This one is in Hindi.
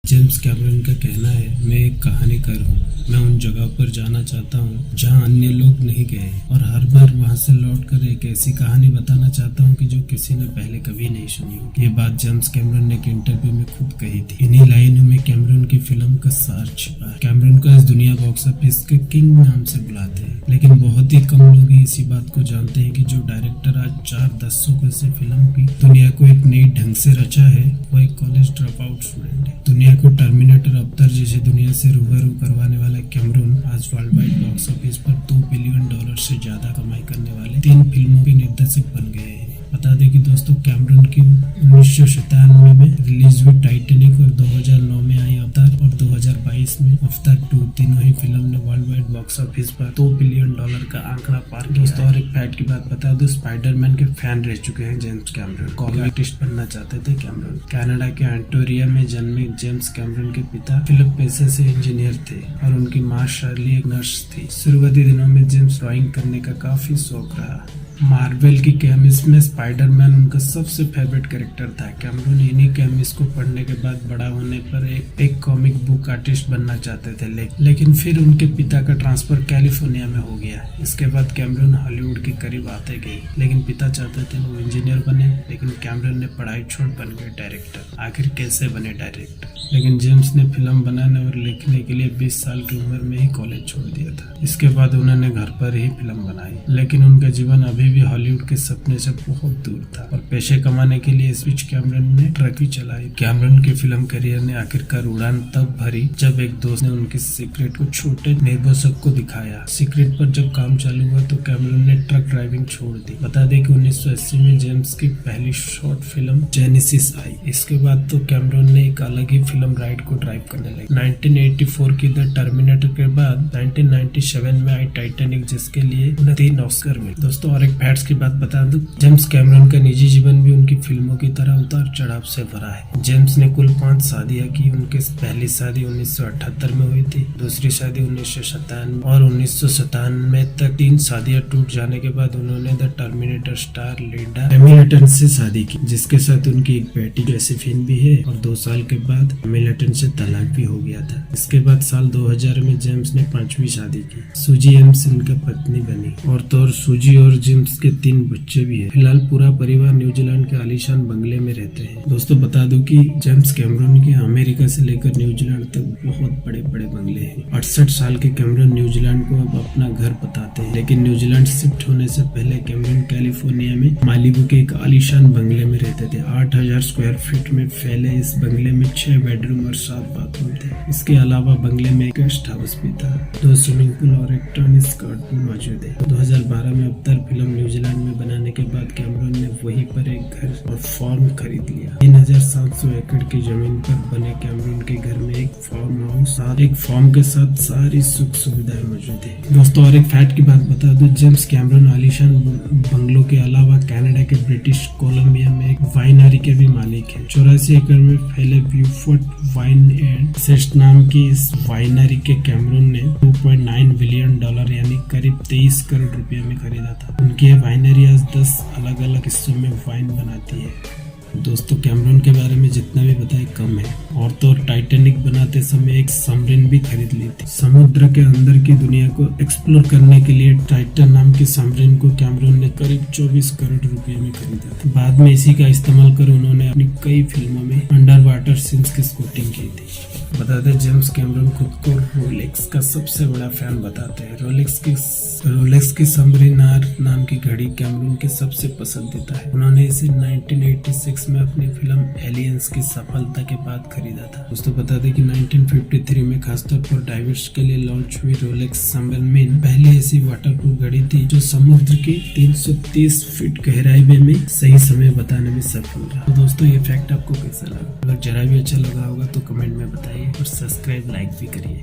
जेम्स कैमरन का कहना है, मैं एक कहानीकार हूँ। मैं उन जगह पर जाना चाहता हूँ जहाँ अन्य लोग नहीं गए और हर बार वहाँ से लौटकर एक ऐसी कहानी बताना चाहता हूँ कि जो किसी ने पहले कभी नहीं सुनी हो। ये बात जेम्स कैमरन ने एक इंटरव्यू में खुद कही थी। इन्हीं लाइनों में कैमरन की फिल्म का सार छिपा है। कैमरन को इस दुनिया बॉक्स ऑफिस के किंग नाम से बुलाते हैं, लेकिन बहुत ही कम लोग ही इसी बात को जानते हैं कि जो डायरेक्टर आज 4 दशकों से फिल्म की दुनिया को एक नई ढंग से रचा है, वो एक कॉलेज ड्रॉप आउट स्टूडेंट है। दुनिया को टर्मिनेटर अवतार जैसी दुनिया से रूबरू करवाने वाला कैमरन आज वर्ल्ड वाइड बॉक्स ऑफिस पर $2 बिलियन से ज्यादा कमाई करने वाले 3 फिल्मों के निर्देशक बन गए हैं। बता दें कि दोस्तों, कैमरन की 1997 में रिलीज हुई टाइटैनिक और 2009 में आई अवतार और 2022 में अवतार 2, तीनों ही फिल्म ने वर्ल्ड वाइड बॉक्स ऑफिस पर $2 बिलियन का आंकड़ा पार किया। दोस्तों, और एक फैक्ट की बात बता दूं, स्पाइडरमैन के फैन रह चुके हैं जेम्स कैमरन। कॉमिक आर्टिस्ट बनना चाहते थे कैमरन। कनाडा के एंटोरिया में जन्मे जेम्स कैमरन के पिता फिलिप पेशे से इंजीनियर थे और उनकी माँ शार्ली एक नर्स थी। शुरुआती दिनों में जेम्स ड्राइंग करने का काफी शौक रहा। मार्वल की कॉमिक्स में स्पाइडरमैन उनका सबसे फेवरेट कैरेक्टर था। कैमरन इन्हीं कॉमिक्स को पढ़ने के बाद बड़ा होने पर एक कॉमिक बुक आर्टिस्ट बनना चाहते थे, लेकिन फिर उनके पिता का ट्रांसफर कैलिफोर्निया में हो गया। इसके बाद कैमरन हॉलीवुड के करीब आते गए, लेकिन पिता चाहते थे वो इंजीनियर बने, लेकिन कैमरन ने पढ़ाई छोड़ बन गए डायरेक्टर। आखिर कैसे बने डायरेक्टर? लेकिन जेम्स ने फिल्म बनाने और लिखने के लिए 20 साल की उम्र में ही कॉलेज छोड़ दिया था। इसके बाद उन्होंने घर पर ही फिल्म बनाई, लेकिन उनका जीवन अभी भी हॉलीवुड के सपने से बहुत दूर था और पैसे कमाने के लिए स्विच कैमरन ने ट्रक ही चलाई। कैमरन के फिल्म करियर ने आखिरकार उड़ान तब भरी जब एक दोस्त ने उनके सीक्रेट को छोटे निर्देशक को दिखाया। सीक्रेट पर जब काम चालू हुआ तो कैमरन ने ट्रक ड्राइविंग छोड़ दी। बता दें कि 1980 में जेम्स की पहली शॉर्ट फिल्म जेनेसिस आई। इसके बाद तो कैमरन ने एक अलग ही फिल्म राइड को ड्राइव करने लगे। 1984 की द टर्मिनेटर के बाद 1997 में आई टाइटैनिक, जिसके लिए उन्हें 3 ऑस्कर मिले। दोस्तों, और एक फैक्ट्स की बात बता दूं, जेम्स कैमरन का निजी जीवन भी उनकी फिल्मों की तरह उतार चढ़ाव से भरा है। जेम्स ने कुल 5 शादियां की। उनकी पहली शादी 1978 में हुई थी, दूसरी शादी 1997 और 1997 तक 3 शादियां टूट जाने के बाद उन्होंने the terminator star Linda Hamilton से शादी की, जिसके साथ उनकी एक बेटी जोसेफिन भी है और 2 साल के बाद हैमिल्टन से तलाक भी हो गया था। इसके बाद साल 2000 में जेम्स ने 5वीं शादी की। सूजी एम्स उनका पत्नी बनी और तो और सूजी और जेम्स के 3 बच्चे भी हैं। फिलहाल पूरा परिवार न्यूजीलैंड के आलीशान बंगले में रहते हैं। दोस्तों, बता दूं कि जेम्स कैमरन के अमेरिका से लेकर न्यूजीलैंड तक बहुत बड़े बड़े बंगले हैं। 68 साल के कैमरन न्यूजीलैंड को अब अपना घर बताते हैं, लेकिन न्यूजीलैंड शिफ्ट होने से पहले कैमरन कैलिफोर्निया में मालिबू के एक आलीशान बंगले में रहते थे। 8000 स्क्वायर फीट में फैले इस बंगले में 6 बेडरूम और 7 बाथरूम थे। इसके अलावा बंगले में एक गेस्ट हाउस भी था, 2 स्विमिंग पूल और एक टेनिस कोर्ट भी मौजूद है। 2012 में अवतार फिल्म न्यूजीलैंड में बनाने के बाद कैमरन ने वहीं पर एक घर और फार्म खरीद लिया। 3700 एकड़ की जमीन पर बने कैमरन के घर में एक फार्म हाउस और एक फार्म के साथ सारी सुख सुविधाएं मौजूद है। दोस्तों, और एक फैक्ट की बात बता दूं, जेम्स कैमरन आलीशान बंगलों के अलावा कनाडा के ब्रिटिश कोलंबिया में एक वाइनरी के भी मालिक है। 84 एकड़ में फैले ब्यूफोर्ट वाइन एंड सेस्ट नाम की इस वाइनरी के कैमरन ने $2.9 बिलियन यानी करीब 23 करोड़ रुपए में खरीदा था। उनकी वाइनरी आज 10 अलग अलग हिस्सों में वाइन बनाती है। दोस्तों, कैमरन के बारे में जितना भी बताए कम है। और तो और टाइटैनिक बनाते समय एक सबमरीन भी खरीद ली थी। समुद्र के अंदर की दुनिया को एक्सप्लोर करने के लिए टाइटन नाम की सबमरीन को कैमरन ने करीब 24 करोड़ रुपए में खरीदा था। बाद में इसी का इस्तेमाल कर उन्होंने अपनी कई फिल्मों में अंडर वाटर सीन्स की शूटिंग की थी। बताते जेम्स कैमरन खुद को रोलेक्स का सबसे बड़ा फैन बताते हैं। रोलेक्स की सबमरीन आर नाम की घड़ी कैमरन के सबसे पसंदीदा है। उन्होंने इसे 1986 में अपनी फिल्म एलियंस की सफलता के बाद खरीदा था। दोस्तों, बता दें कि 1953 में खासतौर पर डाइवर्स के लिए लॉन्च हुई रोलेक्स सबमरीन पहली ऐसी वाटरप्रूफ घड़ी थी जो समुद्र की 330 फीट गहराई में सही समय बताने में सफल रहा। तो दोस्तों, ये फैक्ट आपको कैसा लगा? अगर जरा भी अच्छा लगा होगा तो कमेंट में बताइए और सब्सक्राइब लाइक भी करिए।